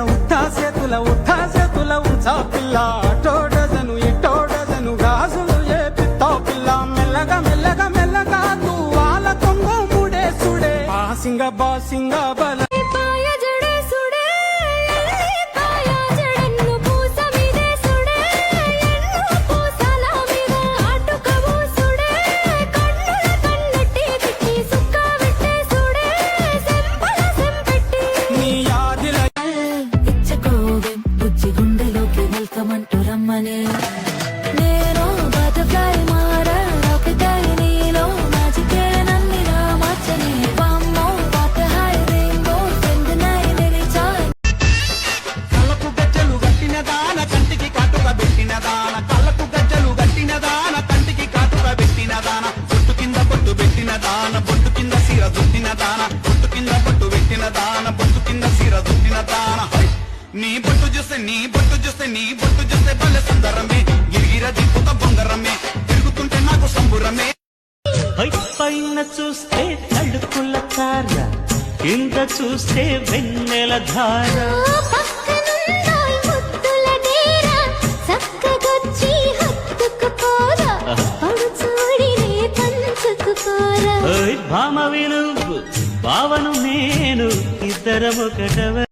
ఉట్టా చేతుల ఉంచా పిల్ల అటో డజను ఇటో డజను గాజులు ఏ పిత్తావు పిల్ల మెల్లగా మెల్లగా మెల్లగా తువ్వాల కొంగ ముడేసుడే బాసింగ బల నేను బటర్ఫ్లై మారా రాకెటై నీలో మ్యాజికే నన్నిలా మార్చని వామ్మో వాట్ హై రెయిన్బో ఫ్రెండ్ నై నిలిచా కళ్ళకు గజ్జలు గట్టిన దాన కంటికి కాటుగా పెట్టిన దాన కళ్ళకు గజ్జలు గట్టిన దాన కంటికి కాటుగా పెట్టిన దాన బొట్టు కింద బొట్టు పెట్టిన దాన బొట్టు కింద సీర దుట్టిన దాన బొట్టు కింద బొట్టు పెట్టిన దాన బొట్టు కింద సీర దుట్టిన దాన నీ బొట్టు చూస్తే నీ బొట్టు భలే సుందరమే గిరిగిర దిక్కుత బొంగరమే తిరుగుతుంటే నాకు సంబురమే పైన చూస్తే తడుకుల తార కింద చూస్తే వెన్నెల ధార భామ విను భావను నేను ఇద్దరం ఒకటవ